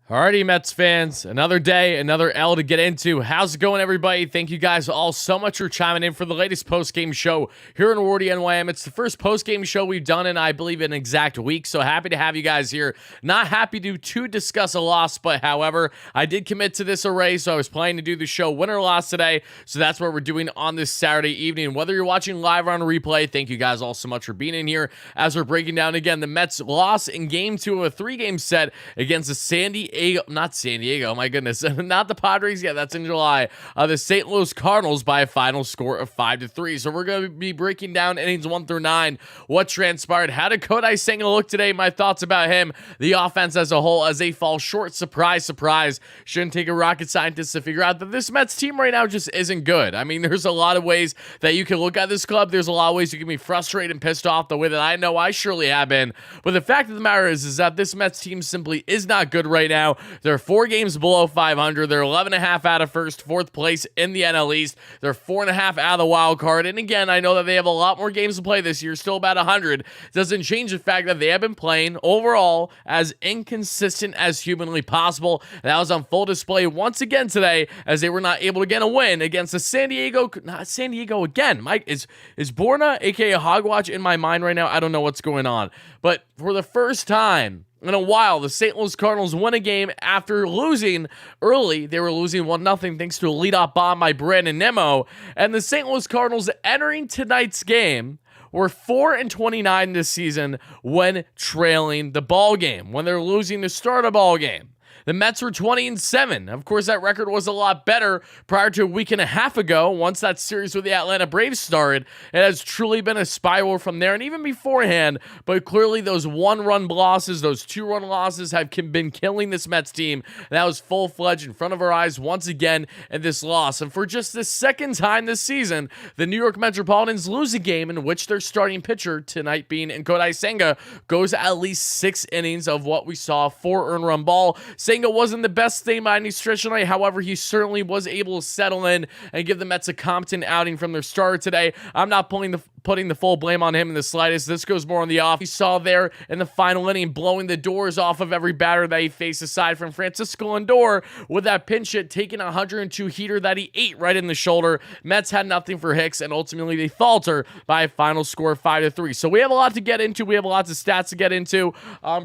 Alrighty, Mets fans, another day, another L to get into. How's it going, everybody? Thank you guys all so much for chiming in for the latest post-game show here in WardyNYM. It's the first post-game show we've done in, I believe, an exact week, so happy to have you guys here. Not happy to discuss a loss, but however, I did commit to this array, so I was planning to do the show win or loss today, so that's what we're doing on this Saturday evening. Whether you're watching live or on replay, thank you guys all so much for being in here as we're breaking down, again, the Mets loss in Game 2 of a 3-game set against the not San Diego, my goodness, not the Padres yet, that's in July, the St. Louis Cardinals by a final score of 5-3. So we're going to be breaking down innings 1 through 9, what transpired, how did Kodai Senga look today, my thoughts about him, the offense as a whole, as they fall short, surprise, shouldn't take a rocket scientist to figure out that this Mets team right now just isn't good. I mean, there's a lot of ways that you can look at this club, there's a lot of ways you can be frustrated and pissed off the way that I know I surely have been, but the fact of the matter is that this Mets team simply is not good right now. They're 4 games below 500. They're 11.5 out of fourth place in the NL East. They're 4.5 out of the wild card. And again, I know that they have a lot more games to play this year, still about 100. Doesn't change the fact that they have been playing overall as inconsistent as humanly possible. And that was on full display once again today, as they were not able to get a win against the not San Diego again. Mike, is Borna, aka Hogwatch, in my mind right now? I don't know what's going on. But for the first time in a while, the St. Louis Cardinals won a game after losing early. They were losing 1-0 thanks to a leadoff bomb by Brandon Nimmo. And the St. Louis Cardinals entering tonight's game were 4-29 this season when trailing the ball game, when they're losing to start a ball game. The Mets were 20-7. Of course, that record was a lot better prior to a week and a half ago. Once that series with the Atlanta Braves started, it has truly been a spiral from there, and even beforehand. But clearly, those 1-run losses, those 2-run losses have been killing this Mets team. That was full-fledged in front of our eyes once again in this loss. And for just the second time this season, the New York Metropolitans lose a game in which their starting pitcher, tonight being Kodai Senga, goes at least 6 innings of what we saw, 4 earned run ball. Senga wasn't the best thing by any stretch tonight. However, he certainly was able to settle in and give the Mets a competent outing from their starter today. I'm not putting the full blame on him in the slightest. This goes more on the off. He saw there in the final inning blowing the doors off of every batter that he faced, aside from Francisco Lindor with that pinch hit, taking a 102 heater that he ate right in the shoulder. Mets had nothing for Hicks, and ultimately they falter by a final score of 5-3. So we have a lot to get into. We have lots of stats to get into.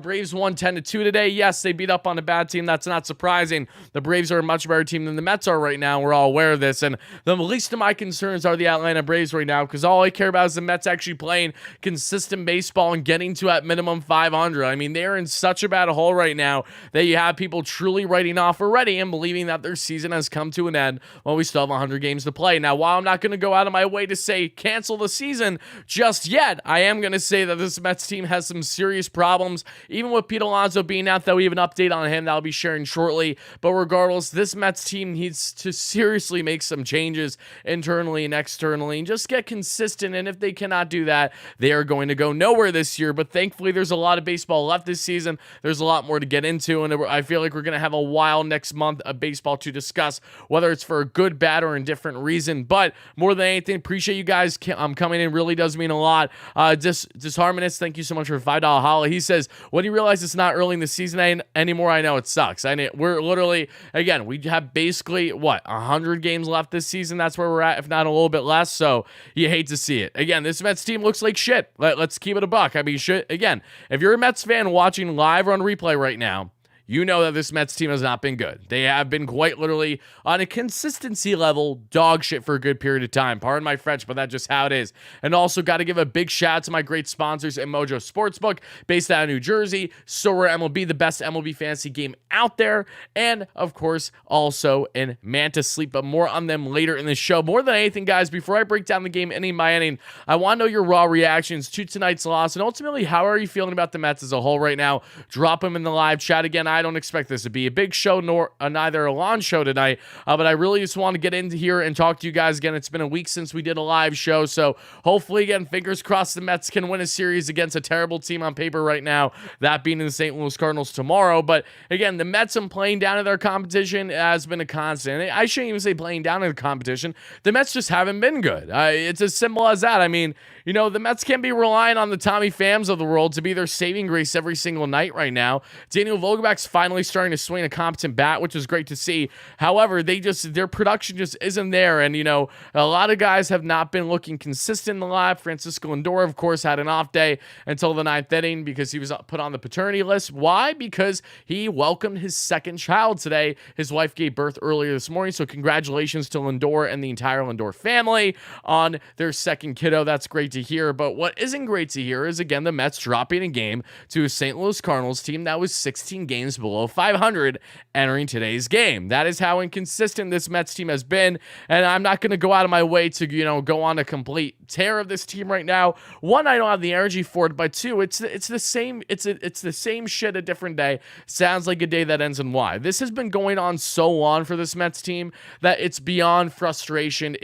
Braves won 10-2 today. Yes, they beat up on a bad team. That's not surprising. The Braves are a much better team than the Mets are right now. We're all aware of this, and the least of my concerns are the Atlanta Braves right now, because all I care about is the Mets actually playing consistent baseball and getting to at minimum 500. I mean, they're in such a bad hole right now that you have people truly writing off already and believing that their season has come to an end while we still have 100 games to play. Now, while I'm not going to go out of my way to say cancel the season just yet, I am going to say that this Mets team has some serious problems, even with Pete Alonso being out, that we have an update on him that I'll be sharing shortly. But regardless, this Mets team needs to seriously make some changes internally and externally and just get consistent. And if they cannot do that, they are going to go nowhere this year. But thankfully, there's a lot of baseball left this season. There's a lot more to get into, and I feel like we're going to have a while next month of baseball to discuss, whether it's for a good, bad, or indifferent reason. But more than anything, appreciate you guys coming in. Really does mean a lot. Disharmonious, thank you so much for a $5 holla. He says, when you realize it's not early in the season anymore, I know it sucks. We're literally, again, we have basically, 100 games left this season. That's where we're at, if not a little bit less. So you hate to see it. Again, this Mets team looks like shit. Let's keep it a buck. I mean, shit. Again, if you're a Mets fan watching live or on replay right now, you know that this Mets team has not been good. They have been quite literally on a consistency level dog shit for a good period of time. Pardon my French, but that's just how it is. And also got to give a big shout out to my great sponsors at Mojo Sportsbook, based out of New Jersey, Sorare MLB, the best MLB fantasy game out there, and of course also in Manta Sleep, but more on them later in the show. More than anything, guys, before I break down the game inning by inning, I want to know your raw reactions to tonight's loss, and ultimately, how are you feeling about the Mets as a whole right now? Drop them in the live chat. Again, I don't expect this to be a big show, nor neither a launch show tonight, but I really just want to get into here and talk to you guys again. It's been a week since we did a live show, so hopefully, again, fingers crossed the Mets can win a series against a terrible team on paper right now, that being the St. Louis Cardinals tomorrow. But again, the Mets and playing down to their competition has been a constant. I shouldn't even say playing down to the competition. The Mets just haven't been good. It's as simple as that. I mean, You know, the Mets can't be relying on the Tommy Phams of the world to be their saving grace every single night right now. Daniel Vogelbach Mets finally starting to swing a competent bat, which is great to see. However, their production just isn't there. And, a lot of guys have not been looking consistent in the live. Francisco Lindor, of course, had an off day until the ninth inning because he was put on the paternity list. Why? Because he welcomed his second child today. His wife gave birth earlier this morning. So congratulations to Lindor and the entire Lindor family on their second kiddo. That's great to hear. But what isn't great to hear is, again, the Mets dropping a game to a St. Louis Cardinals team that was 16 games below 500 entering today's game. That is how inconsistent this Mets team has been. And I'm not going to go out of my way to, go on a complete tear of this team right now. One, I don't have the energy for it, but two, it's the same shit a different day. Sounds like a day that ends in Y. This has been going on so long for this Mets team that it's beyond frustration.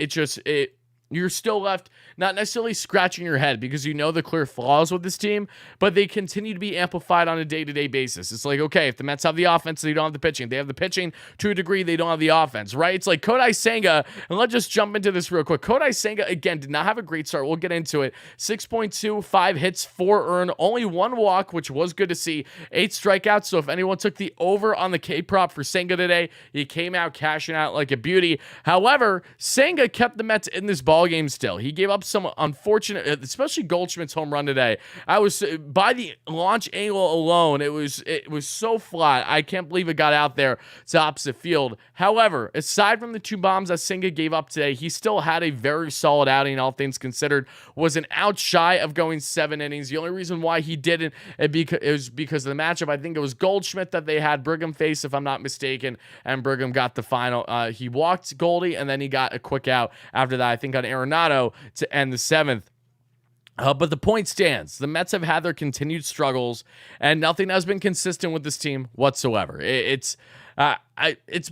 You're still left not necessarily scratching your head because the clear flaws with this team, but they continue to be amplified on a day-to-day basis. It's like, okay, if the Mets have the offense, they don't have the pitching. If they have the pitching to a degree, they don't have the offense, right? It's like Kodai Senga, and let's just jump into this real quick. Kodai Senga, again, did not have a great start. We'll get into it. 6.2, 5 hits, 4 earned, only 1 walk, which was good to see. 8 strikeouts, so if anyone took the over on the K-prop for Senga today, he came out cashing out like a beauty. However, Senga kept the Mets in this ball game still. He gave up some unfortunate, especially Goldschmidt's home run today. I was by the launch angle alone, it was so flat. I can't believe it got out there to opposite field. However, aside from the 2 bombs that Senga gave up today, he still had a very solid outing, all things considered. Was an out shy of going 7 innings. The only reason why he didn't it was because of the matchup. I think it was Goldschmidt that they had Brigham face, if I'm not mistaken, and Brigham got the final. He walked Goldie, and then he got a quick out after that, I think on Arenado to end the 7th. But the point stands. The Mets have had their continued struggles, and nothing has been consistent with this team whatsoever. It's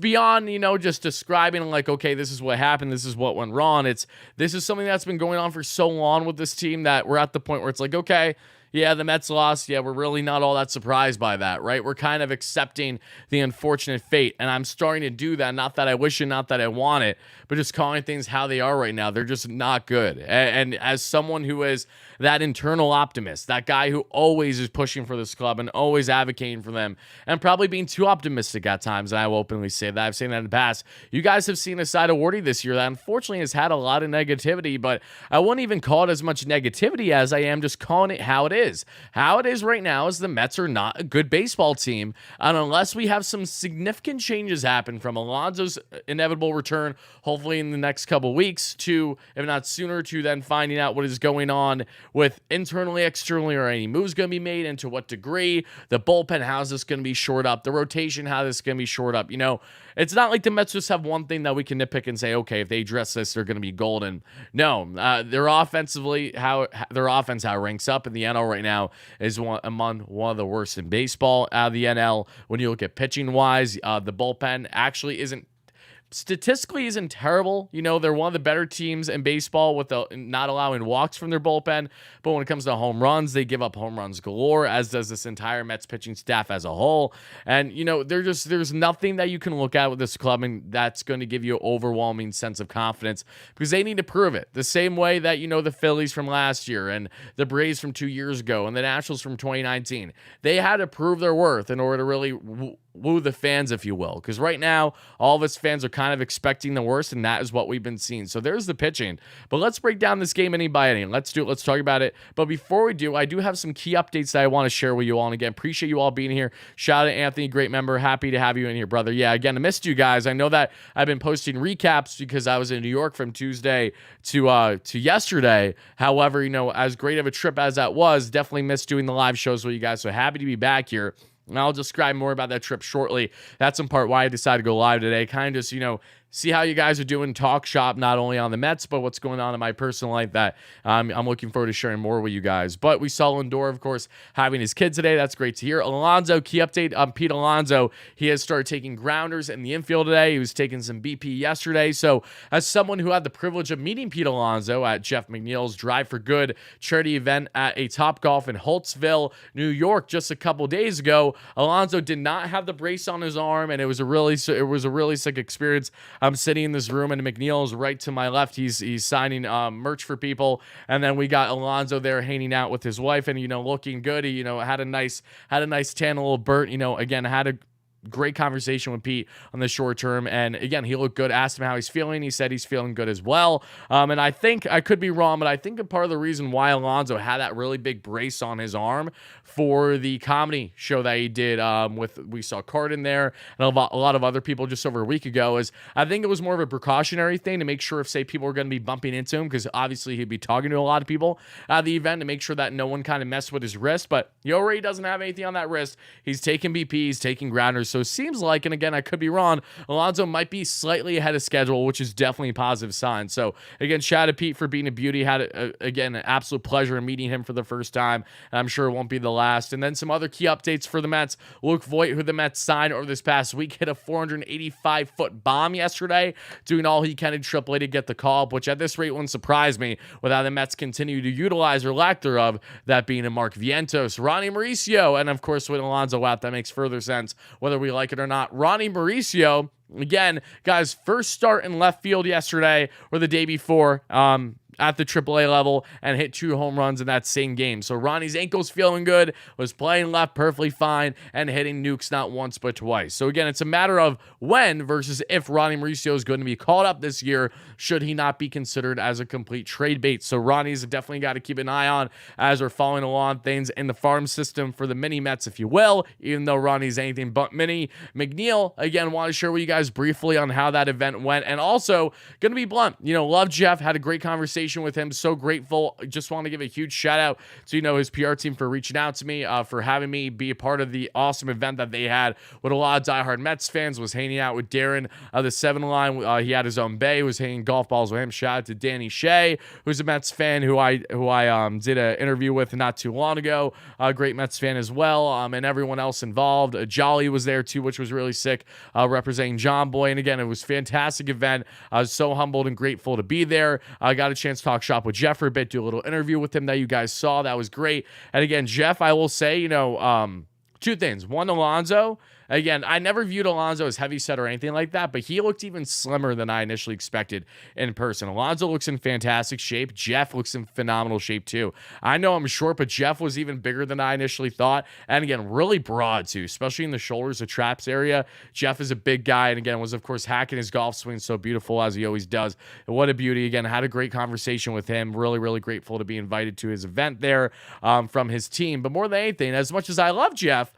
beyond, just describing like, okay, this is what happened, this is what went wrong. This is something that's been going on for so long with this team that we're at the point where it's like, okay, yeah, the Mets lost. Yeah, we're really not all that surprised by that, right? We're kind of accepting the unfortunate fate, and I'm starting to do that. Not that I wish it, not that I want it, but just calling things how they are right now. They're just not good. And as someone who is that internal optimist, that guy who always is pushing for this club and always advocating for them, and probably being too optimistic at times, and I will openly say that. I've seen that in the past. You guys have seen a side of Wardy this year that unfortunately has had a lot of negativity, but I wouldn't even call it as much negativity as I am just calling it how it is. How it is right now is the Mets are not a good baseball team, and unless we have some significant changes happen from Alonso's inevitable return, hopefully in the next couple weeks, to, if not sooner, to then finding out what is going on with internally, externally, or any moves going to be made, and to what degree, the bullpen, how's this going to be shored up, the rotation, how this is going to be shored up. It's not like the Mets just have one thing that we can nitpick and say, okay, if they address this, they're going to be golden. No, their offensively, how it ranks up in the NL right now is among one of the worst in baseball out of the NL. When you look at pitching wise, the bullpen actually statistically isn't terrible. They're one of the better teams in baseball with not allowing walks from their bullpen. But when it comes to home runs, they give up home runs galore, as does this entire Mets pitching staff as a whole. And, there's nothing that you can look at with this club and that's going to give you an overwhelming sense of confidence, because they need to prove it. The same way that, the Phillies from last year and the Braves from 2 years ago and the Nationals from 2019, they had to prove their worth in order to really woo the fans, if you will, because right now all of us fans are kind of expecting the worst, and that is what we've been seeing. So there's the pitching, but let's break down this game inning by inning. Let's talk about it. But before we do, I do have some key updates that I want to share with you all. And again, appreciate you all being here. Shout out to Anthony, great member. Happy to have you in here, brother. Yeah, again, I missed you guys. I know that I've been posting recaps because I was in New York from Tuesday to yesterday. However, as great of a trip as that was, definitely missed doing the live shows with you guys. So happy to be back here. And I'll describe more about that trip shortly. That's in part why I decided to go live today. Kind of just, see how you guys are doing, talk shop, not only on the Mets, but what's going on in my personal life that I'm looking forward to sharing more with you guys. But we saw Lindor, of course, having his kid today. That's great to hear. Alonso, key update on Pete Alonso. He has started taking grounders in the infield today. He was taking some BP yesterday. So as someone who had the privilege of meeting Pete Alonso at Jeff McNeil's Drive for Good charity event at a Topgolf in Holtzville, New York, just a couple days ago, Alonso did not have the brace on his arm, and it was a really sick experience. I'm sitting in this room and McNeil is right to my left. He's signing merch for people, and then we got Alonso there hanging out with his wife and looking good. He had a nice tan, a little burnt. Again, had a great conversation with Pete on the short term, and again, he looked good. Asked him how he's feeling. He said he's feeling good as well. And I think, I could be wrong, but I think a part of the reason why Alonso had that really big brace on his arm for the comedy show that he did we saw Cardinals there and a lot of other people just over a week ago, is I think it was more of a precautionary thing to make sure if, say, people were going to be bumping into him, because obviously he'd be talking to a lot of people at the event, to make sure that no one kind of messed with his wrist. But he already doesn't have anything on that wrist. He's taking BP, he's taking grounders. So it seems like, and again, I could be wrong, Alonso might be slightly ahead of schedule, which is definitely a positive sign. So again, shout out to Pete for being a beauty. Had again, an absolute pleasure in meeting him for the first time, and I'm sure it won't be the last. And then some other key updates for the Mets. Luke Voit, who the Mets signed over this past week, hit a 485-foot bomb yesterday, doing all he can in AAA to get the call up, which at this rate wouldn't surprise me with how the Mets continue to utilize, or lack thereof, that being a Mark Vientos, Ronnie Mauricio, and of course with Alonso out, that makes further sense whether we like it or not. Ronnie Mauricio, again, guys, first start in left field yesterday or the day before, at the AAA level, and hit 2 home runs in that same game. So Ronnie's ankle's feeling good, was playing left perfectly fine, and hitting nukes not once but twice. So again, it's a matter of when versus if Ronnie Mauricio is going to be called up this year, should he not be considered as a complete trade bait. So Ronnie's definitely got to keep an eye on as we're following along things in the farm system for the mini Mets, if you will, even though Ronnie's anything but mini. McNeil, again, want to share with you guys briefly on how that event went, and also going to be blunt. Love Jeff, had a great conversation with him, so grateful. Just want to give a huge shout out to his PR team for reaching out to me, for having me be a part of the awesome event that they had with a lot of diehard Mets fans. Was hanging out with Darren, the 7 line. He had his own bay, was hanging golf balls with him. Shout out to Danny Shea, who's a Mets fan, who I did an interview with not too long ago, a great Mets fan as well, and everyone else involved. Jolly was there too, which was really sick, representing John Boy. And again, it was a fantastic event. I was so humbled and grateful to be there. I got a chance to talk shop with Jeff for a bit, do a little interview with him that you guys saw. That was great. And again, Jeff, I will say, 2 things. One, Alonso. Again, I never viewed Alonso as heavyset or anything like that, but he looked even slimmer than I initially expected in person. Alonso looks in fantastic shape. Jeff looks in phenomenal shape too. I know I'm short, but Jeff was even bigger than I initially thought. And again, really broad too, especially in the shoulders, the traps area. Jeff is a big guy, and again, was of course hacking his golf swing so beautiful as he always does. And what a beauty. Again, had a great conversation with him. Really, really grateful to be invited to his event there from his team. But more than anything, as much as I love Jeff,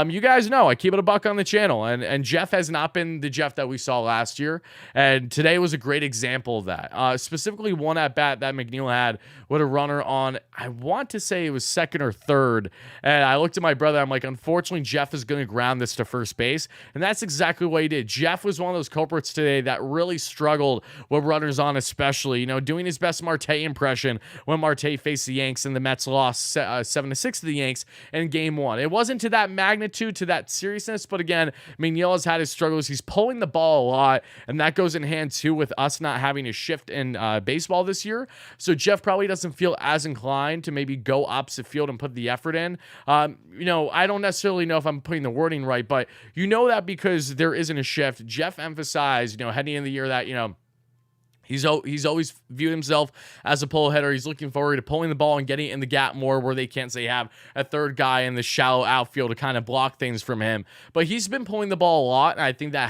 you guys know I keep it a buck on the channel, and Jeff has not been the Jeff that we saw last year, and today was a great example of that. Specifically, one at bat that McNeil had with a runner on, I want to say it was second or third, and I looked at my brother. I'm like, unfortunately, Jeff is going to ground this to first base, and that's exactly what he did. Jeff was one of those culprits today that really struggled with runners on, especially doing his best Marte impression when Marte faced the Yanks and the Mets lost 7-6 to the Yanks in Game 1. It wasn't to that magnitude, to that seriousness, but again, McNeil has had his struggles. He's pulling the ball a lot, and that goes in hand too with us not having a shift in baseball this year. So Jeff probably doesn't feel as inclined to maybe go opposite field and put the effort in. I don't necessarily know if I'm putting the wording right, but that because there isn't a shift. Jeff emphasized, heading in the year that, He's always viewed himself as a pull hitter. He's looking forward to pulling the ball and getting it in the gap more, where they can't say have a third guy in the shallow outfield to kind of block things from him. But he's been pulling the ball a lot, and I think that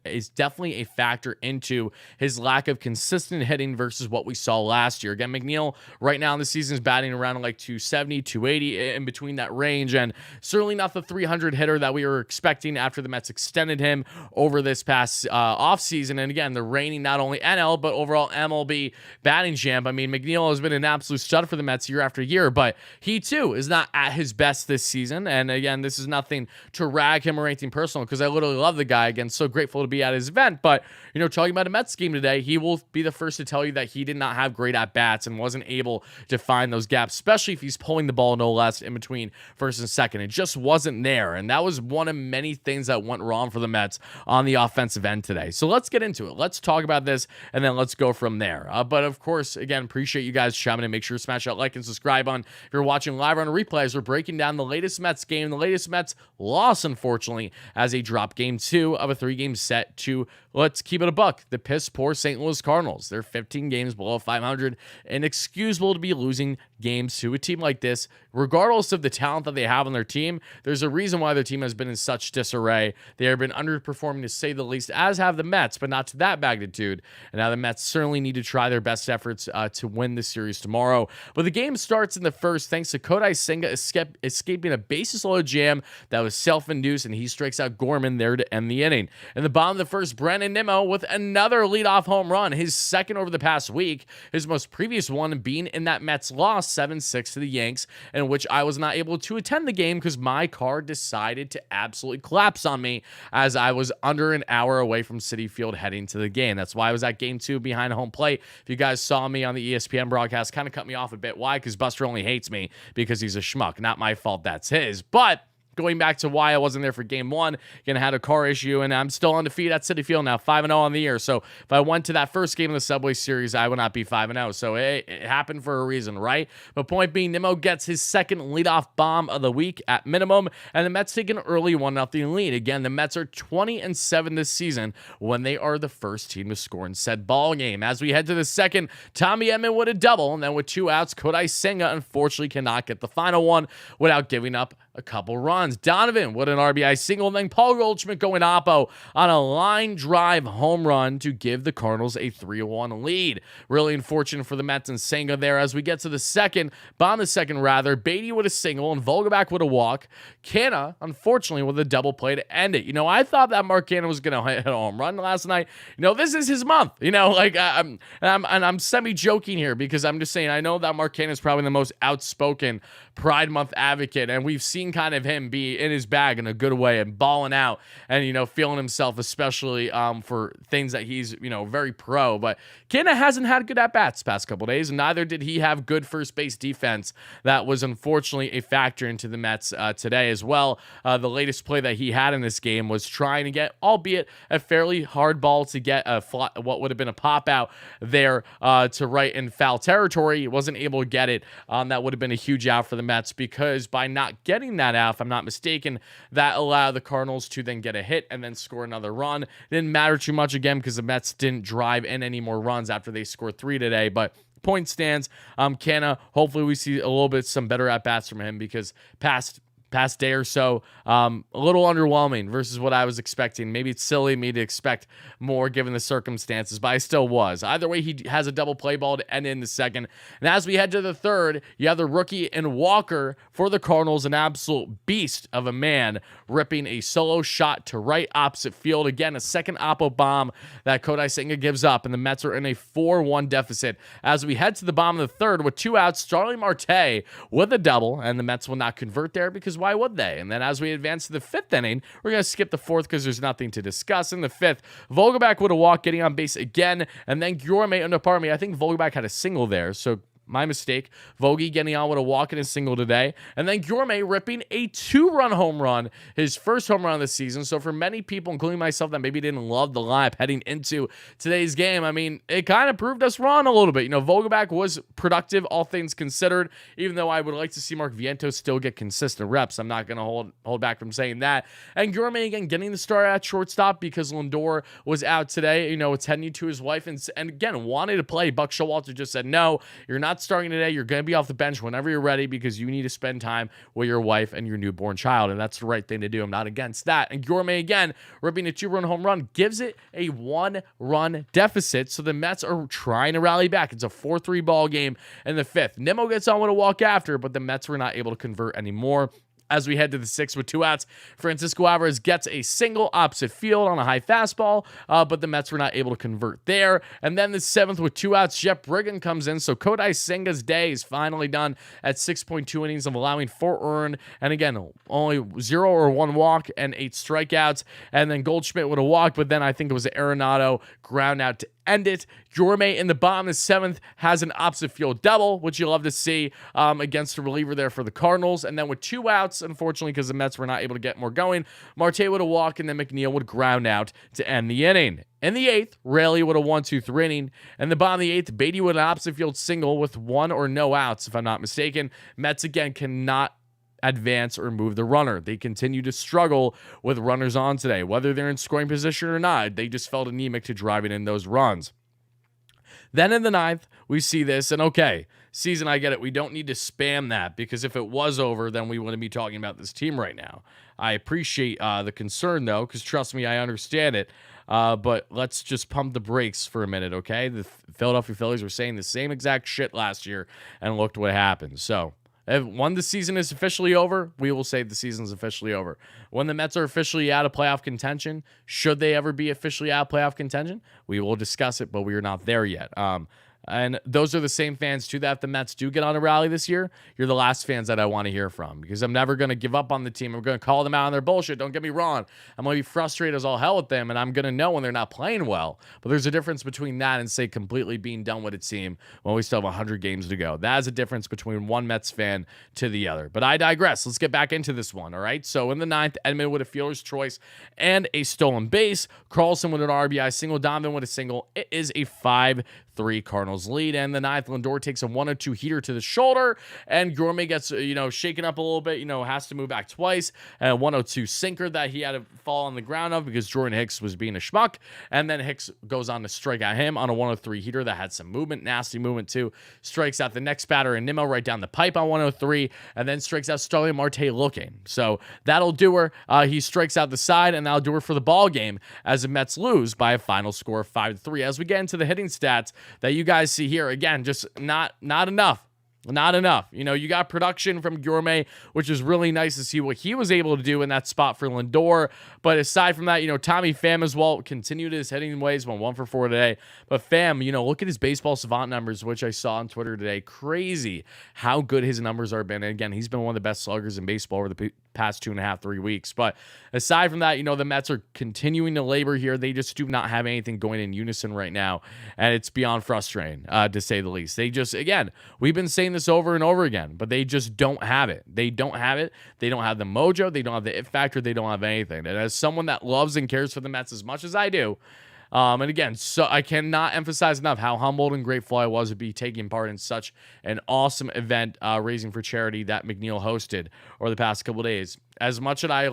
is definitely a factor into his lack of consistent hitting versus what we saw last year. Again, McNeil right now in the season is batting around like 270, 280, in between that range, and certainly not the 300 hitter that we were expecting after the Mets extended him over this past offseason. And again, the reigning not only NL, but overall MLB batting champ. I mean, McNeil has been an absolute stud for the Mets year after year, but he too is not at his best this season. And again, this is nothing to rag him or anything personal, because I literally love the guy. Again, so grateful to be at his event. But, talking about a Mets game today, he will be the first to tell you that he did not have great at-bats and wasn't able to find those gaps, especially if he's pulling the ball no less in between first and second. It just wasn't there. And that was one of many things that went wrong for the Mets on the offensive end today. So let's get into it. Let's talk about this, and then then let's go from there. But of course, again, appreciate you guys chiming in. Make sure to smash that like and subscribe on. If you're watching live on replays, we're breaking down the latest Mets game. The latest Mets loss, unfortunately, as they drop game 2 of a 3-game set to, let's keep it a buck, the piss poor St. Louis Cardinals. They're 15 games below 500. Inexcusable to be losing games to a team like this, regardless of the talent that they have on their team. There's a reason why their team has been in such disarray. They have been underperforming, to say the least, as have the Mets, but not to that magnitude. And now the Mets certainly need to try their best efforts to win the series tomorrow. But the game starts in the first thanks to Kodai Senga escaping a bases-loaded jam that was self-induced, and he strikes out Gorman there to end the inning. In the bottom of the first, Brandon Nimmo with another leadoff home run, his second over the past week, his most previous one being in that Mets loss 7-6 to the Yanks, in which I was not able to attend the game because my car decided to absolutely collapse on me as I was under an hour away from Citi Field heading to the game. That's why I was at game 2 behind home plate. If you guys saw me on the ESPN broadcast, kind of cut me off a bit. Why? Because Buster only hates me because he's a schmuck. Not my fault, that's his. But going back to why I wasn't there for game 1, again, I had a car issue, and I'm still undefeated at Citi Field now, 5-0 on the year. So if I went to that first game of the Subway Series, I would not be 5-0. So it happened for a reason, right? But point being, Nimmo gets his second leadoff bomb of the week at minimum, and the Mets take an early 1-0 lead. Again, the Mets are 20-7 this season when they are the first team to score in said ball game. As we head to the second, Tommy Edman with a double, and then with 2 outs, Kodai Senga unfortunately cannot get the final one without giving up a couple runs. Donovan with an RBI single, and then Paul Goldschmidt going oppo on a line drive home run to give the Cardinals a 3-1 lead. Really unfortunate for the Mets and Senga there. As we get to the second, bottom of the second rather, Beatty with a single and Vogelback with a walk. Canna, unfortunately, with a double play to end it. I thought that Mark Canna was going to hit a home run last night. This is his month. I'm semi-joking here because I'm just saying I know that Mark Canna is probably the most outspoken Pride Month advocate, and we've seen kind of him be in his bag in a good way and balling out and, feeling himself, especially for things that he's, very pro. But Canna hasn't had good at-bats past couple days, and neither did he have good first base defense. That was unfortunately a factor into the Mets today as well. The latest play that he had in this game was trying to get, albeit a fairly hard ball, to get what would have been a pop-out there to right in foul territory. He wasn't able to get it. That would have been a huge out for the Mets, because by not getting that out, if I'm not mistaken, that allowed the Cardinals to then get a hit and then score another run. It didn't matter too much again because the Mets didn't drive in any more runs after they scored 3 today, but point stands. Canna, hopefully we see a little bit some better at-bats from him, because past day or so, a little underwhelming versus what I was expecting. Maybe it's silly of me to expect more given the circumstances, but I still was. Either way, he has a double play ball to end in the second. And as we head to the third, you have the rookie in Walker for the Cardinals, an absolute beast of a man, ripping a solo shot to right opposite field. Again, a second oppo bomb that Kodai Senga gives up, and the Mets are in a 4-1 deficit. As we head to the bottom of the third with 2 outs, Starling Marte with a double, and the Mets will not convert there because why would they? And then as we advance to the 5th inning, we're going to skip the 4th because there's nothing to discuss. In the 5th, Vogelback with a walk, getting on base again, and then Guillorme, and pardon me, I think Vogelback had a single there, so my mistake. Vogie getting on with a walk and a single today. And then Guillorme ripping a 2-run home run, his first home run of the season. So for many people, including myself, that maybe didn't love the lineup heading into today's game, it kind of proved us wrong a little bit. Vogelback was productive, all things considered, even though I would like to see Mark Vientos still get consistent reps. I'm not going to hold back from saying that. And Guillorme, again, getting the start at shortstop because Lindor was out today, attending to his wife, and again, wanted to play. Buck Showalter just said, no, you're not starting today. You're going to be off the bench whenever you're ready because you need to spend time with your wife and your newborn child, and that's the right thing to do. I'm not against that. And Guillorme, again, ripping a 2-run home run, gives it a 1-run deficit, so the Mets are trying to rally back. It's a 4-3 ball game in the 5th. Nimmo gets on with a walk after, but the Mets were not able to convert anymore. As we head to the 6th with 2 outs, Francisco Alvarez gets a single opposite field on a high fastball, but the Mets were not able to convert there. And then the 7th with 2 outs, Jeff Brigham comes in, so Kodai Senga's day is finally done at 6.2 innings of allowing 4 earned, and again, only 0 or 1 walk and 8 strikeouts. And then Goldschmidt with a walk, but then I think it was an Arenado ground out to end it. Gourmet in the bottom of the 7th has an opposite field double, which you love to see, against a reliever there for the Cardinals. And then with 2 outs, unfortunately, because the Mets were not able to get more going, Marte would have walked, and then McNeil would ground out to end the inning. In the 8th, Raley would have 1-2-3 inning. In the bottom of the 8th, Beatty would an opposite field single with 1 or no outs, if I'm not mistaken. Mets, again, cannot advance or move the runner. They continue to struggle with runners on today. Whether they're in scoring position or not, they just felt anemic to driving in those runs. Then in the 9th, we see this, and okay, season, I get it. We don't need to spam that, because if it was over, then we wouldn't be talking about this team right now. I appreciate the concern, though, because trust me, I understand it. But let's just pump the brakes for a minute, okay? The Philadelphia Phillies were saying the same exact shit last year, and looked what happened. So, when the season is officially over, we will say the season's officially over. When the Mets are officially out of playoff contention, should they ever be officially out of playoff contention, we will discuss it, but we are not there yet. And those are the same fans, too, that if the Mets do get on a rally this year, you're the last fans that I want to hear from, because I'm never going to give up on the team. I'm going to call them out on their bullshit. Don't get me wrong. I'm going to be frustrated as all hell with them, and I'm going to know when they're not playing well. But there's a difference between that and, say, completely being done with a team when we still have 100 games to go. That is a difference between one Mets fan to the other. But I digress. Let's get back into this one, all right? So in the 9th, Edman with a fielder's choice and a stolen base. Carlson with an RBI single. Donovan with a single. It is a 5-3 Cardinals lead. And the 9th, Lindor takes a 1-2 heater to the shoulder, and Gourmet gets, shaken up a little bit, has to move back twice. And a 1-2 sinker that he had to fall on the ground of because Jordan Hicks was being a schmuck. And then Hicks goes on to strike out him on a 1-3 heater that had some movement, nasty movement too. Strikes out the next batter in Nimmo right down the pipe on 1-3, and then strikes out Starling Marte looking. So that'll do her. He strikes out the side, and that'll do her for the ball game as the Mets lose by a final score of 5-3. As we get into the hitting stats that you guys see here, again, just not enough. Not enough. You got production from Gourmet, which is really nice to see what he was able to do in that spot for Lindor. But aside from that, Tommy Pham as well continued his hitting ways, went 1-for-4 today. But Pham, look at his baseball savant numbers, which I saw on Twitter today. Crazy how good his numbers are been. And again, he's been one of the best sluggers in baseball over the past 2.5, 3 weeks. But aside from that, the Mets are continuing to labor here. They just do not have anything going in unison right now. And it's beyond frustrating, to say the least. They just, again, we've been saying this over and over again, but they just don't have it. They don't have it. They don't have the mojo. They don't have the it factor. They don't have anything. And as someone that loves and cares for the Mets as much as I do, and again, so I cannot emphasize enough how humbled and grateful I was to be taking part in such an awesome event, raising for charity that McNeil hosted over the past couple of days. As much as I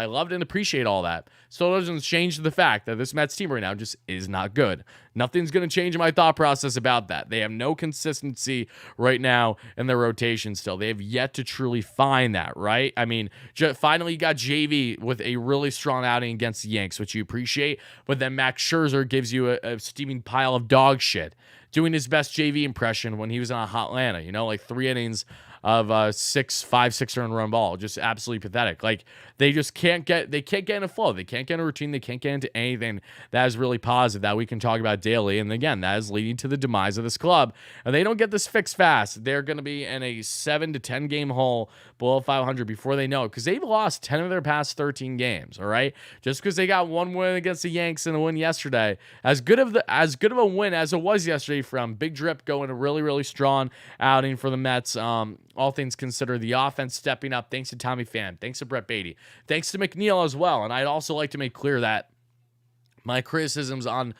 loved and appreciate all that, still doesn't change the fact that this Mets team right now just is not good. Nothing's going to change my thought process about that. They have no consistency right now in their rotation still. They have yet to truly find that, right? I mean, finally you got JV with a really strong outing against the Yanks, which you appreciate, but then Max Scherzer gives you a steaming pile of dog shit, doing his best JV impression when he was on Hot Atlanta, like 3 innings of 5-6 run ball. Just absolutely pathetic. Like, they just can't get in a flow. They can't get in a routine. They can't get into anything that is really positive that we can talk about daily. And again, that is leading to the demise of this club. And they don't get this fixed fast, they're going to be in a 7 to 10 game hole below 500 before they know it, because they've lost 10 of their past 13 games. All right, just because they got one win against the Yanks and a win yesterday, as good of a win as it was yesterday from Big Drip going a really, really strong outing for the Mets. All things considered, the offense stepping up thanks to Tommy Pham, thanks to Brett Beatty, thanks to McNeil as well. And I'd also like to make clear that my criticisms on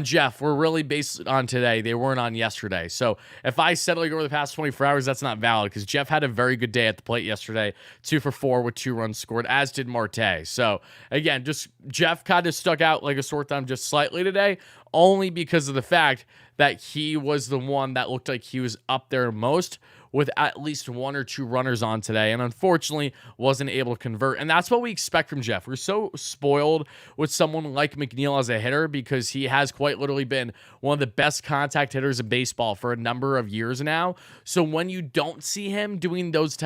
Jeff were really based on today. They weren't on yesterday. So if I said like over the past 24 hours, that's not valid, because Jeff had a very good day at the plate yesterday, 2-for-4 with 2 runs scored, as did Marte. So again, just Jeff kind of stuck out like a sore thumb just slightly today, only because of the fact that he was the one that looked like he was up there most, with at least 1 or 2 runners on today, and unfortunately wasn't able to convert. And that's what we expect from Jeff. We're so spoiled with someone like McNeil as a hitter, because he has quite literally been one of the best contact hitters in baseball for a number of years now. So when you don't see him doing those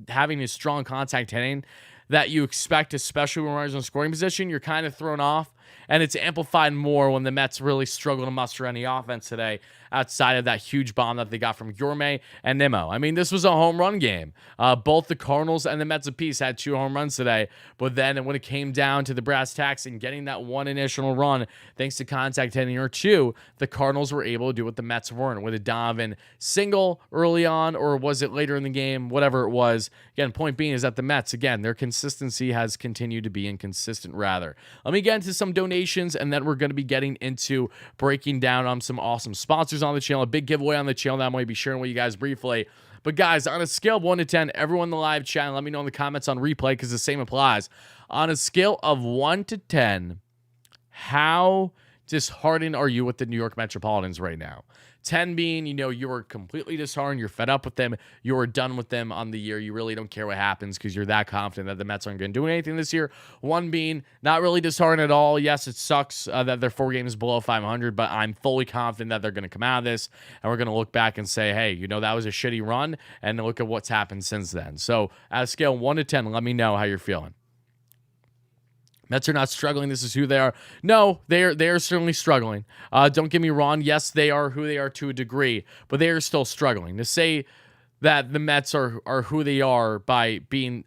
having his strong contact hitting that you expect, especially when runners in scoring position, you're kind of thrown off. And it's amplified more when the Mets really struggle to muster any offense today outside of that huge bomb that they got from Gourmet and Nimmo. I mean, this was a home run game. Both the Cardinals and the Mets apiece had 2 home runs today. But then when it came down to the brass tacks and getting that one initial run, thanks to contact hitting or 2, the Cardinals were able to do what the Mets weren't with a Donovan single early on, or was it later in the game? Whatever it was. Again, point being is that the Mets, again, their consistency has continued to be inconsistent, rather. Let me get into some donations, and then we're going to be getting into breaking down on some awesome sponsors on the channel, a big giveaway on the channel that I'm going to be sharing with you guys briefly. But guys, on a scale of 1 to 10, everyone in the live chat, let me know in the comments on replay because the same applies. On a scale of 1 to 10, how disheartened are you with the New York Metropolitans right now? 10 being, you were completely disheartened. You're fed up with them. You were done with them on the year. You really don't care what happens because you're that confident that the Mets aren't going to do anything this year. 1 being not really disheartened at all. Yes, it sucks that they're 4 games below 500, but I'm fully confident that they're going to come out of this and we're going to look back and say, hey, that was a shitty run, and look at what's happened since then. So at a scale of 1 to 10, let me know how you're feeling. Mets are not struggling. This is who they are. No, they are certainly struggling. Don't get me wrong. Yes, they are who they are to a degree, but they are still struggling. To say that the Mets are who they are by being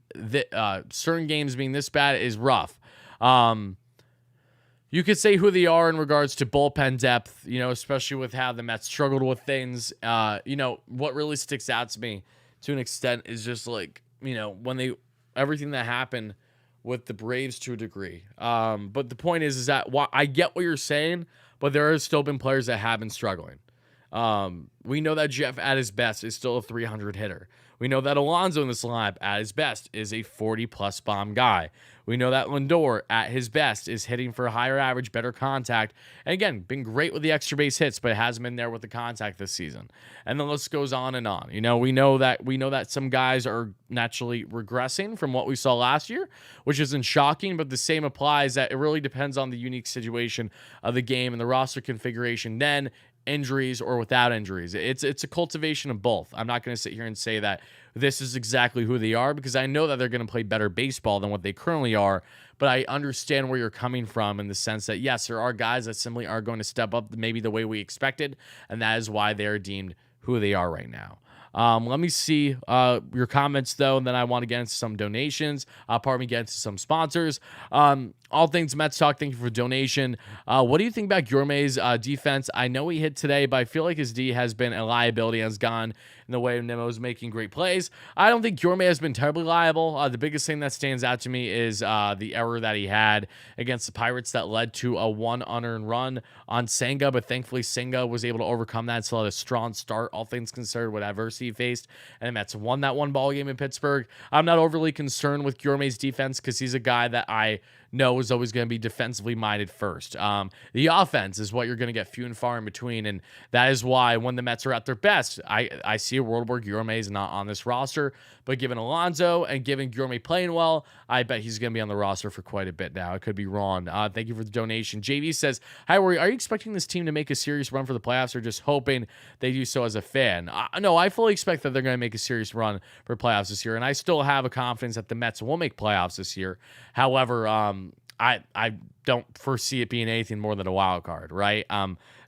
certain games being this bad is rough. You could say who they are in regards to bullpen depth, especially with how the Mets struggled with things. What really sticks out to me to an extent is just like, when everything that happened with the Braves to a degree. But the point is that I get what you're saying, but there has still been players that have been struggling. We know that Jeff at his best is still a 300 hitter. We know that Alonso in this lineup at his best is a 40-plus bomb guy. We know that Lindor at his best is hitting for a higher average, better contact. And again, been great with the extra base hits, but it hasn't been there with the contact this season. And the list goes on and on. We know that some guys are naturally regressing from what we saw last year, which isn't shocking, but the same applies that it really depends on the unique situation of the game and the roster configuration then, injuries or without injuries. It's a cultivation of both. I'm not going to sit here and say that this is exactly who they are because I know that they're going to play better baseball than what they currently are, but I understand where you're coming from in the sense that, yes, there are guys that simply are going to step up maybe the way we expected, and that is why they are deemed who they are right now. Let me see your comments, though, and then I want to get into some donations. Get into some sponsors. All things Mets talk, thank you for donation. What do you think about Gourmet's defense? I know he hit today, but I feel like his D has been a liability, has gone in the way of Nimmo's making great plays. I don't think Gourmet has been terribly liable. The biggest thing that stands out to me is the error that he had against the Pirates that led to a 1 unearned run on Senga, but thankfully Senga was able to overcome that, still had a strong start, all things considered, with adversity he faced, and the Mets won that 1 ball game in Pittsburgh. I'm not overly concerned with Gourmet's defense because he's a guy that I know is always going to be defensively minded first. The offense is what you're going to get few and far in between, and that is why when the Mets are at their best, I see a world where Gourmet is not on this roster, but given Alonso and given Gourmet playing well, I bet he's going to be on the roster for quite a bit now. I could be wrong. Thank you for the donation. JV says, hi, Rory, are you expecting this team to make a serious run for the playoffs or just hoping they do so as a fan? No, I fully expect that they're going to make a serious run for playoffs this year, and I still have a confidence that the Mets will make playoffs this year. However, I don't foresee it being anything more than a wild card, right?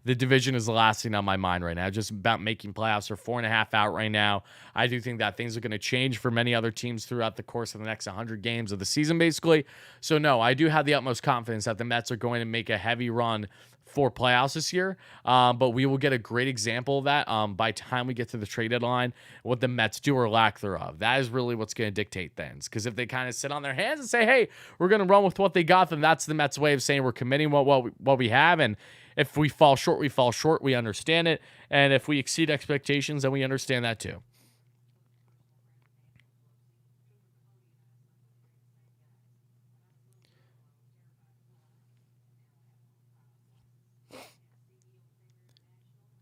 The division is the last thing on my mind right now. Just about making playoffs. Are 4.5 out right now. I do think that things are going to change for many other teams throughout the course of the next 100 games of the season, basically. So, no, I do have the utmost confidence that the Mets are going to make a heavy run for playoffs this year, but we will get a great example of that by time we get to the trade deadline, what the Mets do or lack thereof. That is really what's going to dictate things, because if they kind of sit on their hands and say, hey, we're going to run with what they got, then that's the Mets' way of saying we're committing what we have, and if we fall short, we fall short. We understand it, and if we exceed expectations, then we understand that too.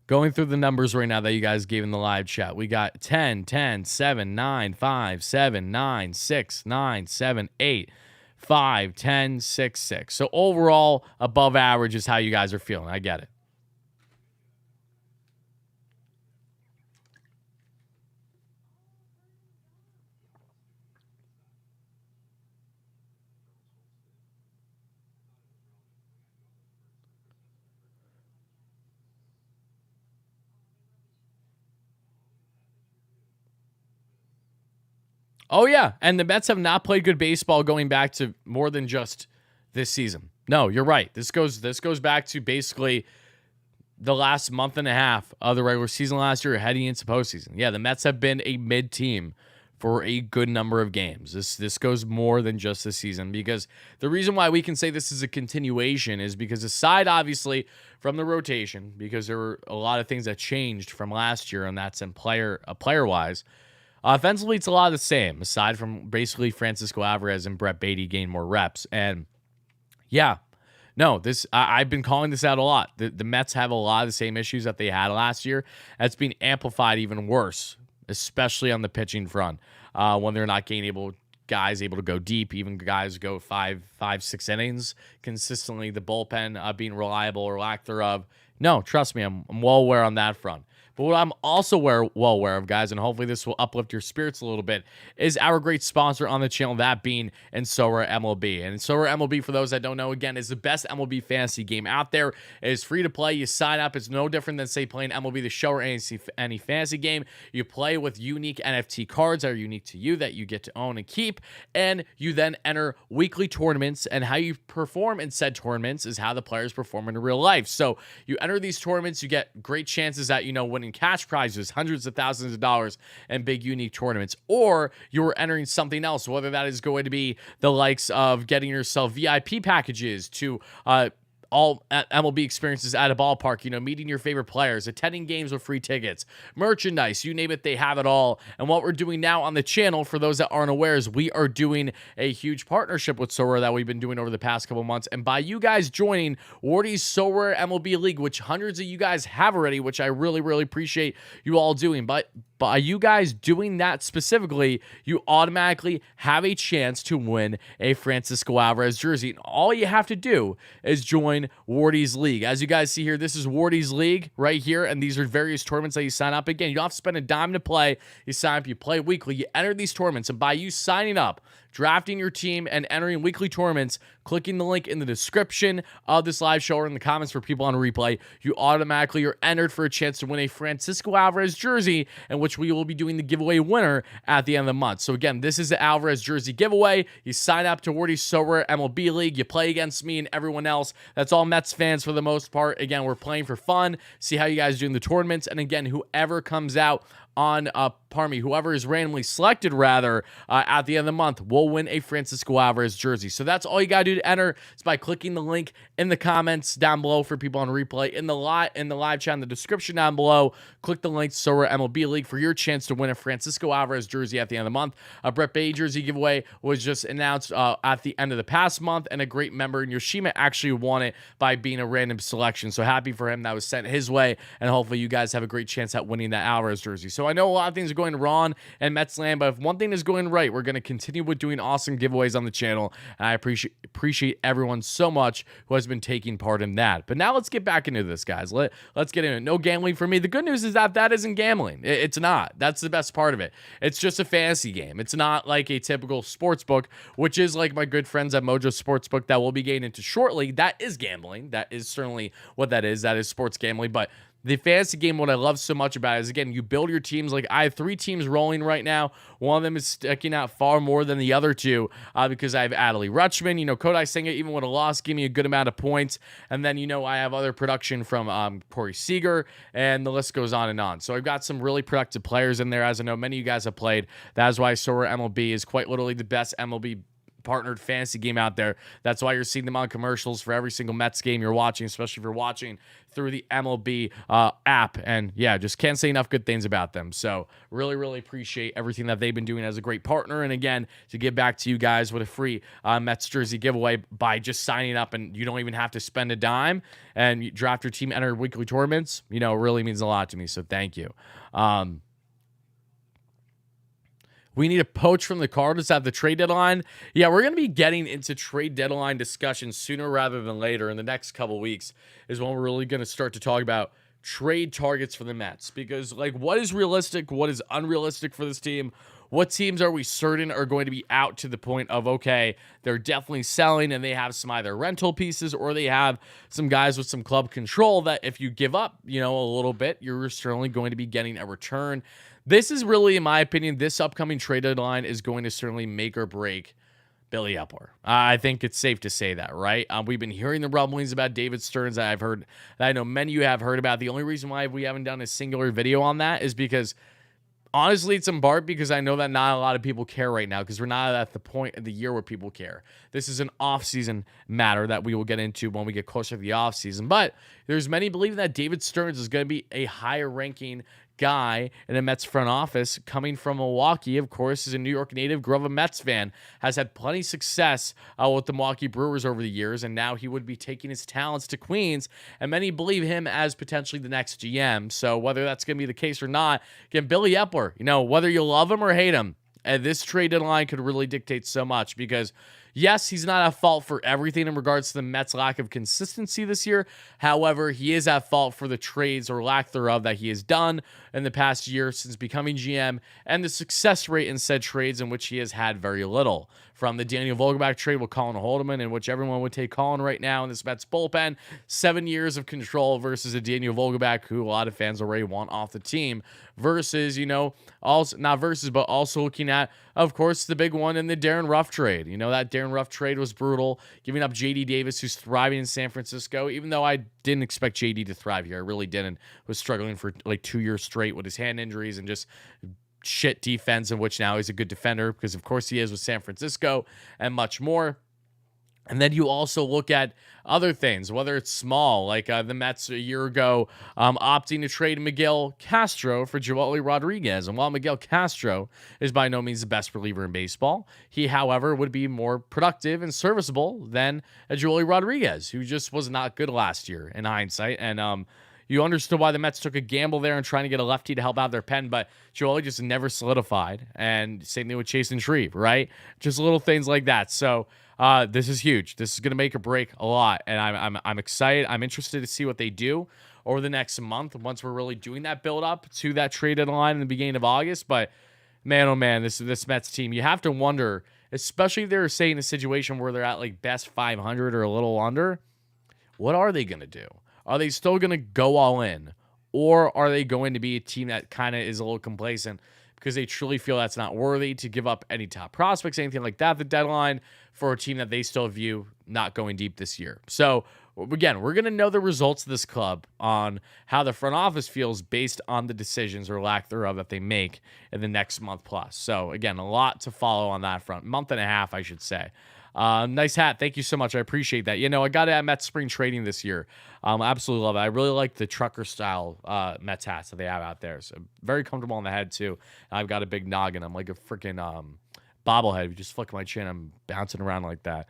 Going through the numbers right now that you guys gave in the live chat. We got 10, 10, 7, 9, 5, 7, 9, 6, 9, 7, 8, 5, 10, 6, 6. So overall, above average is how you guys are feeling. I get it. Oh, yeah. And the Mets have not played good baseball going back to more than just this season. No, you're right. This goes back to basically the last month and a half of the regular season last year heading into postseason. Yeah, the Mets have been a mid team for a good number of games. This goes more than just this season, because the reason why we can say this is a continuation is because aside, obviously, from the rotation, because there were a lot of things that changed from last year, and that's in player-wise, offensively, it's a lot of the same, aside from basically Francisco Alvarez and Brett Baty gain more reps. And yeah, no, I've been calling this out a lot. The Mets have a lot of the same issues that they had last year. That's being amplified even worse, especially on the pitching front, when they're not guys able to go deep, even guys go five, 6 innings consistently. The bullpen being reliable or lack thereof. No, trust me, I'm well aware on that front. But what I'm also well aware of, guys, and hopefully this will uplift your spirits a little bit, is our great sponsor on the channel, that being Sorare MLB. And Sorare MLB, for those that don't know, again, is the best MLB fantasy game out there. It is free to play. You sign up. It's no different than, say, playing MLB The Show or any fantasy game. You play with unique NFT cards that are unique to you that you get to own and keep. And you then enter weekly tournaments, and how you perform in said tournaments is how the players perform in real life. So you enter these tournaments, you get great chances at, winning cash prizes, hundreds of thousands of dollars, and big unique tournaments. Or you're entering something else, whether that is going to be the likes of getting yourself VIP packages to all MLB experiences at a ballpark, meeting your favorite players, attending games with free tickets, merchandise, you name it, they have it all. And what we're doing now on the channel, for those that aren't aware, is we are doing a huge partnership with Sorare that we've been doing over the past couple months. And by you guys joining Wardy's Sorare MLB League, which hundreds of you guys have already, which I really, really appreciate you all doing, but by you guys doing that specifically, you automatically have a chance to win a Francisco Alvarez jersey. And all you have to do is join Wardy's League. As you guys see here, this is Wardy's League right here, and these are various tournaments that you sign up. Again, you don't have to spend a dime to play. You sign up, you play weekly, you enter these tournaments, and by you signing up, drafting your team, and entering weekly tournaments, clicking the link in the description of this live show or in the comments for people on replay, you automatically are entered for a chance to win a Francisco Alvarez jersey, in which we will be doing the giveaway winner at the end of the month. So again, this is the Alvarez jersey giveaway. You sign up to Wardy's Sorare MLB League. You play against me and everyone else. That's all Mets fans for the most part. Again, we're playing for fun. See how you guys do in the tournaments. And again, whoever comes out on, whoever is randomly selected, at the end of the month, will win a Francisco Alvarez jersey. So that's all you got to do to enter. It's by clicking the link in the comments down below for people on replay, in the live chat in the description down below. Click the link to Sorare MLB League for your chance to win a Francisco Alvarez jersey at the end of the month. A Brett Baty jersey giveaway was just announced at the end of the past month, and a great member in Yoshima actually won it by being a random selection. So happy for him. That was sent his way, and hopefully you guys have a great chance at winning that Alvarez jersey. So I know a lot of things are going wrong in Mets land, but if one thing is going right, we're going to continue with doing awesome giveaways on the channel, and I appreciate everyone so much who has been taking part in that. But now let's get back into this, guys. Let's get into it. No gambling for me. The good news is that isn't gambling. It's not. That's the best part of it. It's just a fantasy game. It's not like a typical sports book, which is like my good friends at Mojo Sportsbook that we'll be getting into shortly. That is gambling. That is certainly what that is. That is sports gambling. But the fantasy game, what I love so much about it is, again, you build your teams. Like, I have 3 teams rolling right now. One of them is sticking out far more than the other 2 because I have Adley Rutschman, Kodai Senga, even with a loss, give me a good amount of points. And then, I have other production from Corey Seager, and the list goes on and on. So I've got some really productive players in there, as I know many of you guys have played. That is why Sorare MLB is quite literally the best MLB partnered fantasy game out there. That's why you're seeing them on commercials for every single Mets game you're watching, especially if you're watching through the MLB app. And yeah, just can't say enough good things about them. So really, really appreciate everything that they've been doing as a great partner. And again, to give back to you guys with a free Mets jersey giveaway by just signing up, and you don't even have to spend a dime, and you draft your team, enter weekly tournaments, really means a lot to me. So thank you. We need a poach from the Cardinals at the trade deadline. Yeah, we're going to be getting into trade deadline discussions sooner rather than later. In the next couple weeks is when we're really going to start to talk about trade targets for the Mets. Because, what is realistic? What is unrealistic for this team? What teams are we certain are going to be out to the point of, okay, they're definitely selling and they have some either rental pieces, or they have some guys with some club control that if you give up, a little bit, you're certainly going to be getting a return. This is really, in my opinion, this upcoming trade deadline is going to certainly make or break Billy Epler. I think it's safe to say that, right? We've been hearing the rumblings about David Stearns that I've heard, that I know many of you have heard about. The only reason why we haven't done a singular video on that is because, honestly, it's in part because I know that not a lot of people care right now, because we're not at the point of the year where people care. This is an off-season matter that we will get into when we get closer to the off-season. But there's many believing that David Stearns is going to be a higher-ranking guy in the Mets front office, coming from Milwaukee. Of course, is a New York native, grew up a Mets fan, has had plenty of success with the Milwaukee Brewers over the years, and now he would be taking his talents to Queens, and many believe him as potentially the next GM. So whether that's going to be the case or not, again, Billy Epler, whether you love him or hate him, this trade deadline could really dictate so much, because yes, he's not at fault for everything in regards to the Mets' lack of consistency this year. However, he is at fault for the trades or lack thereof that he has done in the past year since becoming GM, and the success rate in said trades in which he has had very little. From the Daniel Vogelbach trade with Colin Holderman, in which everyone would take Colin right now in this Mets bullpen, 7 years of control versus a Daniel Vogelbach who a lot of fans already want off the team, versus, also not versus, but also looking at, of course, the big one in the Darren Ruff trade. That Darren Ruff trade was brutal, giving up JD Davis, who's thriving in San Francisco, even though I didn't expect JD to thrive here. I really didn't. Was struggling for like 2 years straight with his hand injuries and just shit defense, in which now he's a good defender, because of course he is with San Francisco, and much more. And then you also look at other things, whether it's small, like the Mets a year ago opting to trade Miguel Castro for Joely Rodriguez. And while Miguel Castro is by no means the best reliever in baseball, he, however, would be more productive and serviceable than a Joely Rodriguez, who just was not good last year in hindsight. And you understood why the Mets took a gamble there and trying to get a lefty to help out their pen, but Joely just never solidified. And same thing with Chase and Shreve, right? Just little things like that. So this is huge. This is going to make or break a lot, and I'm excited. I'm interested to see what they do over the next month once we're really doing that build up to that trade deadline in the beginning of August. But man, oh man, this Mets team, you have to wonder, especially if they're saying a situation where they're at like best 500 or a little under, what are they going to do? Are they still going to go all in? Or are they going to be a team that kind of is a little complacent because they truly feel that's not worthy to give up any top prospects, anything like that, the deadline, for a team that they still view not going deep this year? So, again, we're going to know the results of this club on how the front office feels based on the decisions or lack thereof that they make in the next month plus. So, again, a lot to follow on that front. Month and a half, I should say. Nice hat. Thank you so much. I appreciate that. I got it at Mets spring trading this year. Absolutely love it. I really like the trucker style Mets hats that they have out there. So very comfortable on the head too. I've got a big noggin. I'm like a freaking bobblehead. If you just flick my chin, I'm bouncing around like that.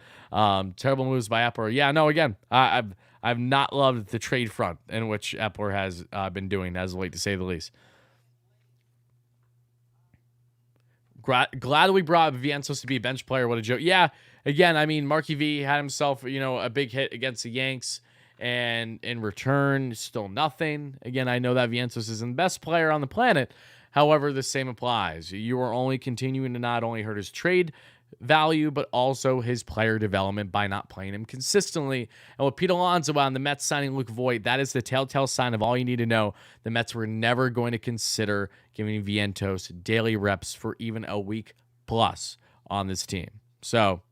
Terrible moves by Epler. Yeah, no, again, I've not loved the trade front in which Epler has been doing, as late to say the least. Glad we brought Vientos to be a bench player. What a joke. Yeah, again, I mean, Marky V had himself, a big hit against the Yanks, and in return, still nothing. Again, I know that Vientos isn't the best player on the planet. However, the same applies. You are only continuing to not only hurt his trade value, but also his player development by not playing him consistently. And with Pete Alonso and the Mets signing Luke Voigt, that is the telltale sign of all you need to know. The Mets were never going to consider giving Vientos daily reps for even a week plus on this team. So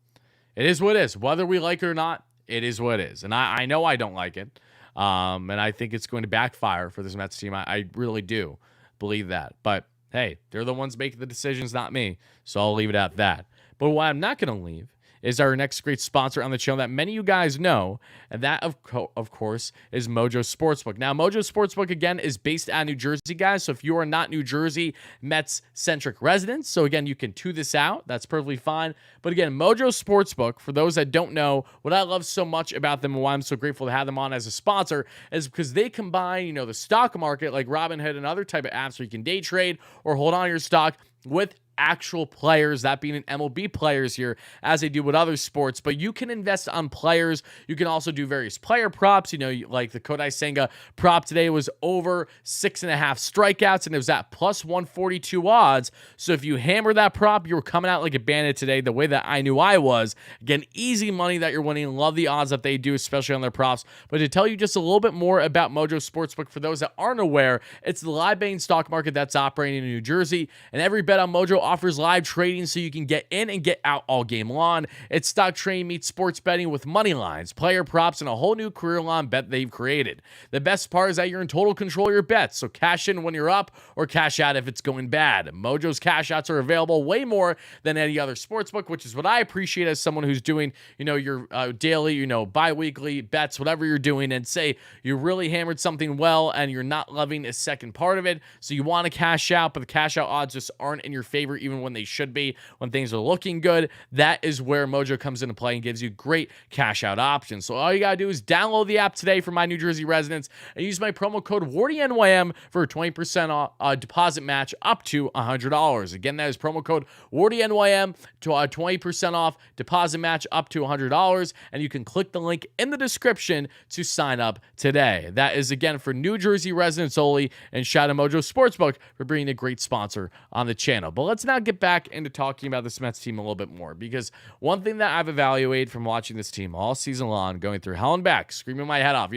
it is what it is. Whether we like it or not, it is what it is. And I know I don't like it. And I think it's going to backfire for this Mets team. I really do believe that. But hey, they're the ones making the decisions, not me. So I'll leave it at that. But what I'm not going to leave is our next great sponsor on the channel that many of you guys know, and that, of course, is Mojo Sportsbook. Now, Mojo Sportsbook, again, is based out of New Jersey, guys, so if you are not New Jersey Mets-centric residents, so again, you can tune this out. That's perfectly fine. But again, Mojo Sportsbook, for those that don't know, what I love so much about them and why I'm so grateful to have them on as a sponsor is because they combine, the stock market, like Robinhood and other type of apps where you can day trade or hold on to your stock, with actual players, that being an MLB players here, as they do with other sports. But you can invest on players. You can also do various player props. Like the Kodai Senga prop today was over 6.5 strikeouts, and it was at plus 142 odds. So if you hammer that prop, you were coming out like a bandit today, the way that I knew I was. Again, easy money that you're winning. Love the odds that they do, especially on their props. But to tell you just a little bit more about Mojo Sportsbook, for those that aren't aware, it's the live betting stock market that's operating in New Jersey, and every bet on Mojo offers live trading so you can get in and get out all game long. It's stock trading meets sports betting with money lines, player props, and a whole new career-long bet they've created. The best part is that you're in total control of your bets, so cash in when you're up or cash out if it's going bad. Mojo's cash outs are available way more than any other sportsbook, which is what I appreciate as someone who's doing, your daily, bi-weekly bets, whatever you're doing, and say you really hammered something well and you're not loving a second part of it, so you want to cash out, but the cash out odds just aren't in your favor even when they should be, when things are looking good. That is where Mojo comes into play and gives you great cash out options. So all you gotta do is download the app today for my New Jersey residents and use my promo code WardyNYM for a 20% off deposit match up to $100. Again, that is promo code WardyNYM to a 20% off deposit match up to $100, and you can click the link in the description to sign up today. That is, again, for New Jersey residents only, and shout out Mojo Sportsbook for being a great sponsor on the channel. But let's now get back into talking about this Mets team a little bit more, because one thing that I've evaluated from watching this team all season long, going through hell and back, screaming my head off.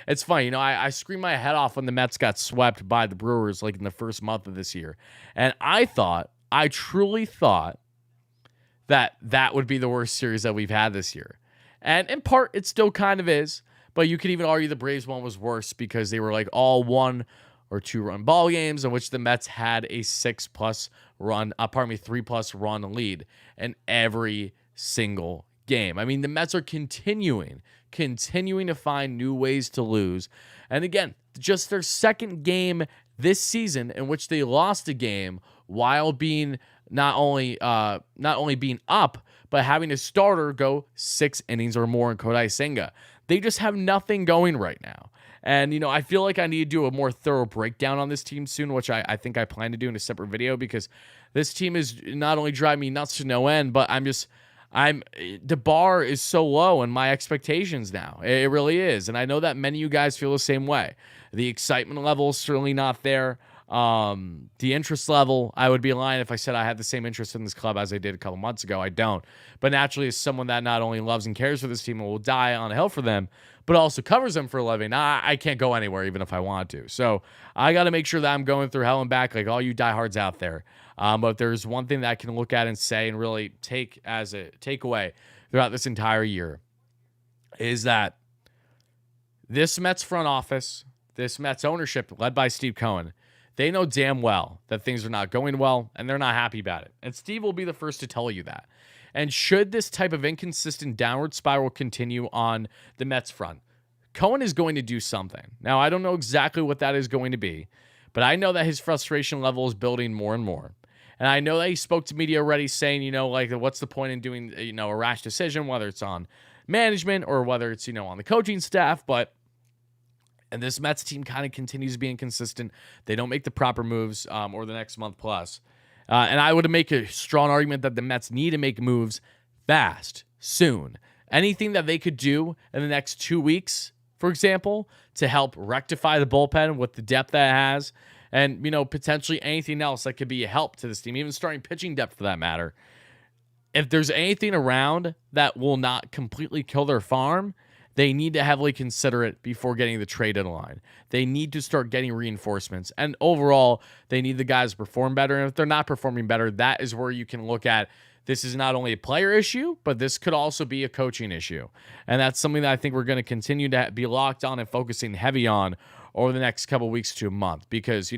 It's funny. I screamed my head off when the Mets got swept by the Brewers like in the first month of this year. And I truly thought that would be the worst series that we've had this year. And in part, it still kind of is. But you could even argue the Braves one was worse because they were like all 1 or 2 run ball games in which the Mets had a 3+ run lead in every single game. I mean, the Mets are continuing to find new ways to lose. And again, just their second game this season in which they lost a game while being not only being up, but having a starter go 6 innings or more in Kodai Senga. They just have nothing going right now. And, I feel like I need to do a more thorough breakdown on this team soon, which I think I plan to do in a separate video, because this team is not only driving me nuts to no end, but the bar is so low in my expectations now. It really is. And I know that many of you guys feel the same way. The excitement level is certainly not there. The interest level, I would be lying if I said I had the same interest in this club as I did a couple months ago. I don't. But naturally, as someone that not only loves and cares for this team and will die on a hill for them, but also covers them for a living, I can't go anywhere even if I want to. So I got to make sure that I'm going through hell and back like all you diehards out there. But there's one thing that I can look at and say and really take as a takeaway throughout this entire year is that this Mets front office, this Mets ownership led by Steve Cohen, they know damn well that things are not going well, and they're not happy about it. And Steve will be the first to tell you that. And should this type of inconsistent downward spiral continue on the Mets front, Cohen is going to do something. Now, I don't know exactly what that is going to be, but I know that his frustration level is building more and more. And I know that he spoke to media already saying, what's the point in doing, a rash decision, whether it's on management or whether it's, on the coaching staff. And this Mets team kind of continues to be inconsistent. They don't make the proper moves over the next month plus. And I would make a strong argument that the Mets need to make moves fast, soon. Anything that they could do in the next 2 weeks, for example, to help rectify the bullpen with the depth that it has, and, potentially anything else that could be a help to this team, even starting pitching depth for that matter. If there's anything around that will not completely kill their farm, they need to heavily consider it before getting the trade deadline. They need to start getting reinforcements. And overall, they need the guys to perform better. And if they're not performing better, that is where you can look at this is not only a player issue, but this could also be a coaching issue. And that's something that I think we're going to continue to be locked on and focusing heavy on over the next couple of weeks to a month. Because,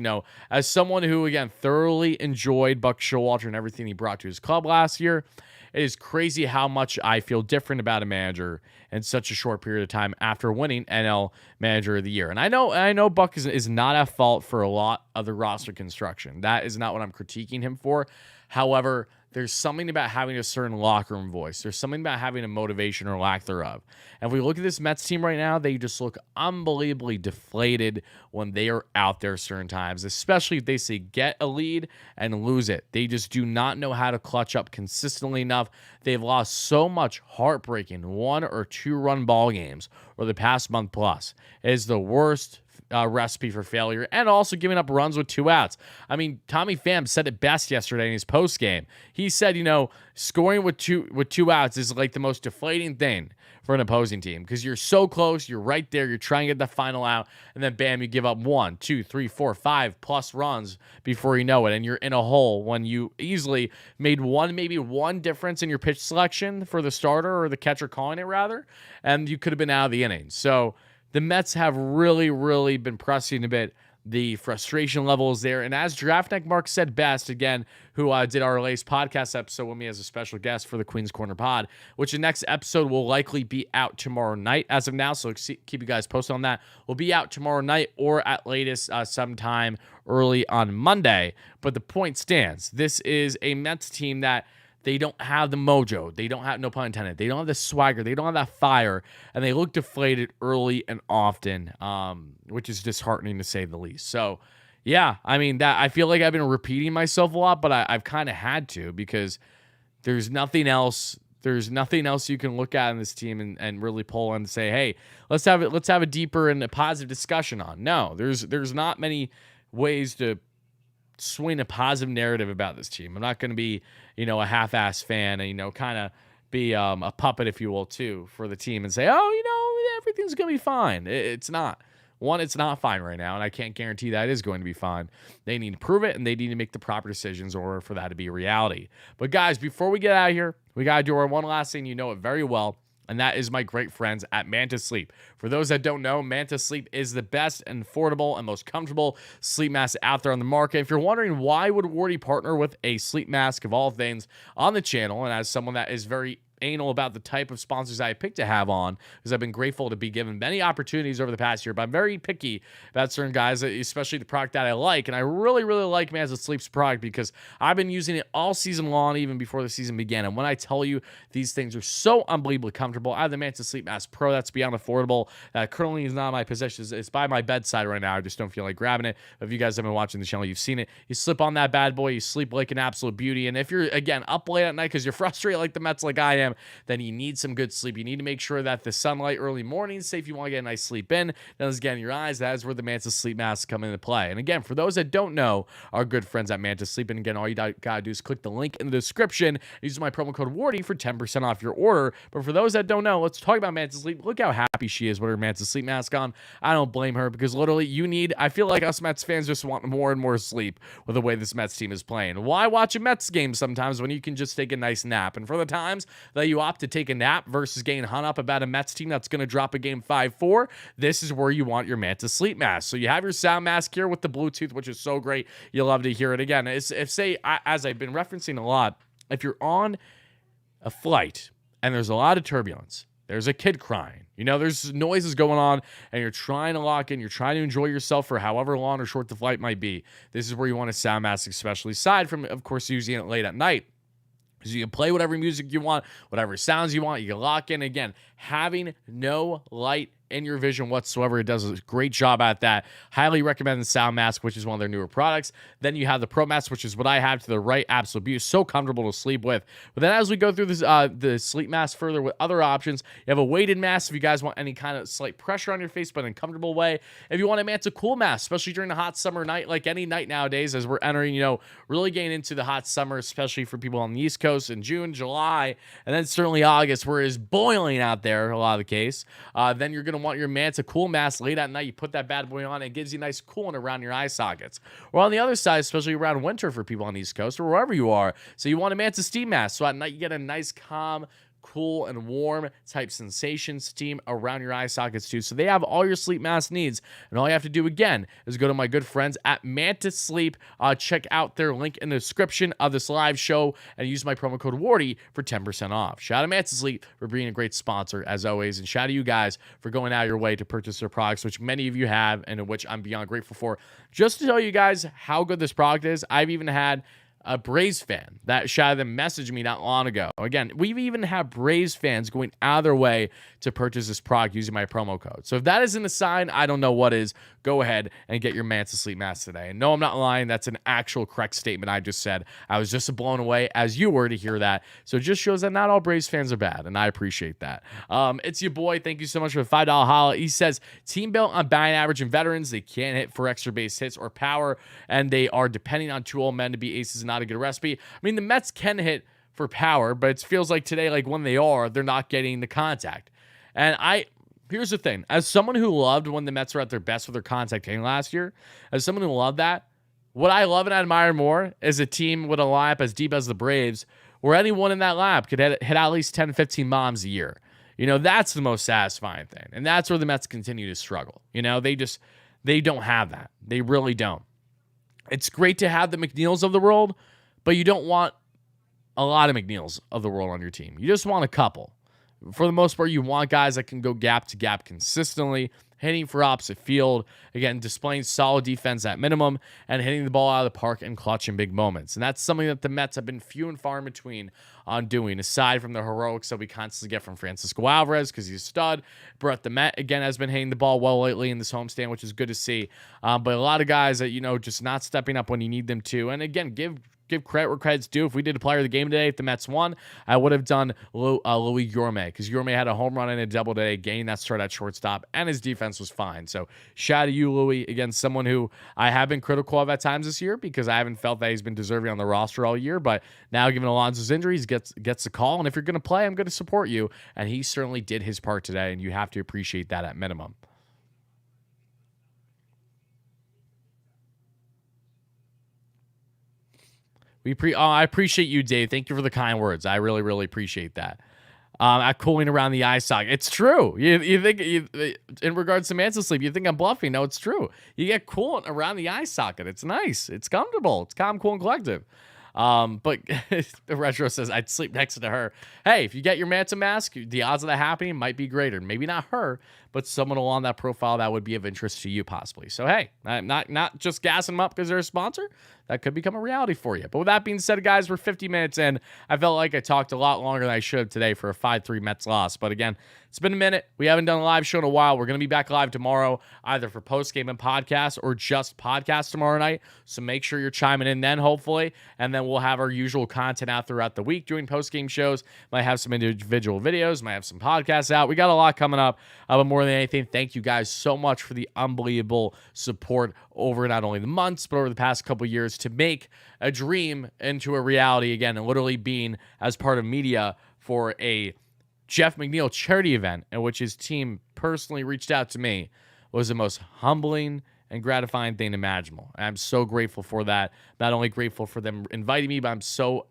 as someone who, again, thoroughly enjoyed Buck Showalter and everything he brought to his club last year, it is crazy how much I feel different about a manager in such a short period of time after winning NL Manager of the Year. And I know Buck is not at fault for a lot of the roster construction. That is not what I'm critiquing him for. However, there's something about having a certain locker room voice. There's something about having a motivation or lack thereof. And if we look at this Mets team right now, they just look unbelievably deflated when they are out there certain times, especially if they say get a lead and lose it. They just do not know how to clutch up consistently enough. They've lost so much heartbreaking 1 or 2 run ball games over the past month plus. It is the worst recipe for failure, and also giving up runs with 2 outs. I mean, Tommy Pham said it best yesterday in his post game. He said, scoring with two outs is like the most deflating thing for an opposing team because you're so close, you're right there, you're trying to get the final out, and then bam, you give up 1, 2, 3, 4, 5 plus runs before you know it, and you're in a hole when you easily made maybe one difference in your pitch selection for the starter or the catcher calling it rather, and you could have been out of the inning. So the Mets have really, really been pressing a bit. The frustration level is there. And as Draftneck Mark said best, again, who did our latest podcast episode with me as a special guest for the Queen's Corner pod, which the next episode will likely be out tomorrow night as of now. So keep you guys posted on that. Will be out tomorrow night or at latest sometime early on Monday. But the point stands. This is a Mets team that they don't have the mojo. They don't have, no pun intended, they don't have the swagger. They don't have that fire. And they look deflated early and often, which is disheartening to say the least. So, yeah, I mean, that I feel like I've been repeating myself a lot, but I've kind of had to because there's nothing else. There's nothing else you can look at in this team and really pull and say, hey, let's have a deeper and a positive discussion on. No, there's not many ways to swing a positive narrative about this team. I'm not going to be, a half-ass fan and, kind of be a puppet, if you will, too, for the team and say, everything's going to be fine. It's not. One, it's not fine right now, and I can't guarantee that is going to be fine. They need to prove it, and they need to make the proper decisions in order for that to be a reality. But, guys, before we get out of here, we got to do our one last thing. You know it very well. And that is my great friends at Manta Sleep. For those that don't know, Manta Sleep is the best and affordable and most comfortable sleep mask out there on the market. If you're wondering why would Wardy partner with a sleep mask of all things on the channel, and as someone that is very anal about the type of sponsors I pick to have on, because I've been grateful to be given many opportunities over the past year, but I'm very picky about certain guys, especially the product that I like, and I really, really like Manta Sleep's product because I've been using it all season long, even before the season began, and when I tell you these things are so unbelievably comfortable, I have the Manta Sleep Mask Pro that's beyond affordable, that currently is not in my possession. It's by my bedside right now. I just don't feel like grabbing it. If you guys have been watching the channel, you've seen it. You slip on that bad boy, you sleep like an absolute beauty, and if you're, again, up late at night because you're frustrated like the Mets like I am, then you need some good sleep. You need to make sure that the sunlight early mornings, say if you want to get a nice sleep in, doesn't get in your eyes. That is where the Manta Sleep masks come into play. And again, for those that don't know, our good friends at Manta Sleep, and again, all you gotta do is click the link in the description, use my promo code WARDY for 10% off your order. But for those that don't know, let's talk about Manta Sleep. Look how happy she is with her Manta Sleep mask on. I don't blame her because literally I feel like us Mets fans just want more and more sleep with the way this Mets team is playing. Why watch a Mets game sometimes when you can just take a nice nap? And for the times that you opt to take a nap versus getting hung up about a Mets team that's going to drop a game 5-4, this is where you want your Manta Sleep mask. So you have your sound mask here with the Bluetooth, which is so great. You'll love to hear it again. As I've been referencing a lot, if you're on a flight and there's a lot of turbulence, there's a kid crying, there's noises going on, and you're trying to lock in, you're trying to enjoy yourself for however long or short the flight might be, this is where you want a sound mask, especially aside from, of course, using it late at night. So you can play whatever music you want, whatever sounds you want. You can lock in. Again, having no light in your vision whatsoever. It does a great job at that. Highly recommend the Sound Mask, which is one of their newer products. Then you have the Pro Mask, which is what I have to the right. Absolute beauty. So comfortable to sleep with. But then as we go through this, the sleep mask further with other options, you have a weighted mask if you guys want any kind of slight pressure on your face, but in a comfortable way. If you want a Manta Cool mask, especially during the hot summer night, like any night nowadays, as we're entering, really getting into the hot summer, especially for people on the East Coast in June, July, and then certainly August, where it is boiling out there, a lot of the case. Then you're going to want your Manta Cool mask late at night. You put that bad boy on, and it gives you nice cooling around your eye sockets. Or on the other side, especially around winter for people on the East Coast or wherever you are. So you want a Manta Steam mask. So at night you get a nice calm, cool, and warm type sensation steam around your eye sockets too. So they have all your sleep mask needs. And all you have to do again is go to my good friends at Manta Sleep. Check out their link in the description of this live show and use my promo code WARDY for 10% off. Shout out to Manta Sleep for being a great sponsor as always. And shout out to you guys for going out of your way to purchase their products, which many of you have and which I'm beyond grateful for. Just to tell you guys how good this product is, I've even had a Braves fan that shouted them messaged me not long ago. Again, we even have Braves fans going out of their way to purchase this product using my promo code. So if that isn't a sign, I don't know what is. Go ahead and get your Manta Sleep mask today. And no, I'm not lying. That's an actual correct statement I just said. I was just blown away as you were to hear that. So it just shows that not all Braves fans are bad, and I appreciate that. It's your boy. Thank you so much for the $5 holla. He says, team built on batting average and veterans. They can't hit for extra base hits or power, and they are depending on two old men to be aces and not a good recipe. I mean, the Mets can hit for power, but it feels like today, like when they are, they're not getting the contact. And here's the thing. As someone who loved when the Mets were at their best with their contact hitting last year, as someone who loved that, what I love and admire more is a team with a lineup as deep as the Braves, where anyone in that lineup could hit at least 10, 15 bombs a year. You know, that's the most satisfying thing. And that's where the Mets continue to struggle. You know, they don't have that. They really don't. It's great to have the McNeils of the world, but you don't want a lot of McNeils of the world on your team. You just want a couple. For the most part, you want guys that can go gap to gap consistently, hitting for opposite field, again, displaying solid defense at minimum, and hitting the ball out of the park and clutch in big moments. And that's something that the Mets have been few and far in between on doing, aside from the heroics that we constantly get from Francisco Alvarez, because he's a stud. Brett the Met, again, has been hitting the ball well lately in this homestand, which is good to see. But a lot of guys that, you know, just not stepping up when you need them to. And again, give credit where credit's due. If we did a player of the game today, if the Mets won, I would have done Louis Gourmet, because Gourmet had a home run and a double today, gained that start at shortstop, and his defense was fine. So shout out to you, Louis. Again, someone who I have been critical of at times this year because I haven't felt that he's been deserving on the roster all year. But now, given Alonso's injuries, gets the call. And if you're going to play, I'm going to support you. And he certainly did his part today, and you have to appreciate that at minimum. I appreciate you, Dave. Thank you for the kind words. I really, really appreciate that. At cooling around the eye socket. It's true. You think, in regards to Manta Sleep, you think I'm bluffing. No, it's true. You get coolant around the eye socket. It's nice. It's comfortable. It's calm, cool, and collective. But Retro says, I'd sleep next to her. Hey, if you get your Manta mask, the odds of that happening might be greater. Maybe not her, but someone along that profile that would be of interest to you possibly. So, hey, I'm not just gassing them up because they're a sponsor. That could become a reality for you. But with that being said, guys, we're 50 minutes in. I felt like I talked a lot longer than I should have today for a 5-3 Mets loss. But again, it's been a minute. We haven't done a live show in a while. We're going to be back live tomorrow, either for postgame and podcast or just podcast tomorrow night. So make sure you're chiming in then, hopefully. And then we'll have our usual content out throughout the week doing postgame shows. Might have some individual videos. Might have some podcasts out. We got a lot coming up. But more than anything, thank you guys so much for the unbelievable support over not only the months, but over the past couple years to make a dream into a reality again, and literally being as part of media for a Jeff McNeil charity event in which his team personally reached out to me was the most humbling and gratifying thing imaginable. And I'm so grateful for that. Not only grateful for them inviting me, but I'm so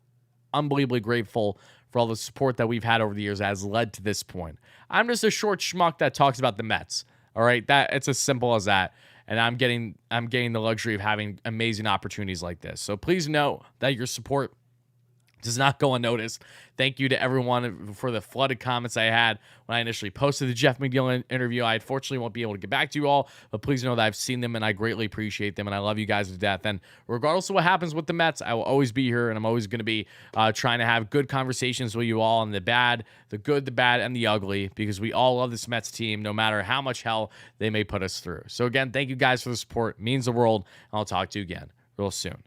unbelievably grateful for all the support that we've had over the years that has led to this point. I'm just a short schmuck that talks about the Mets. All right, it's as simple as that. And I'm getting the luxury of having amazing opportunities like this. So please know that your support does not go unnoticed. Thank you to everyone for the flooded comments I had when I initially posted the Jeff McNeil interview. I unfortunately won't be able to get back to you all, but please know that I've seen them and I greatly appreciate them, and I love you guys to death. And regardless of what happens with the Mets, I will always be here, and I'm always going to be trying to have good conversations with you all on the bad, the good, the bad, and the ugly, because we all love this Mets team, no matter how much hell they may put us through. So again, thank you guys for the support. It means the world, and I'll talk to you again real soon.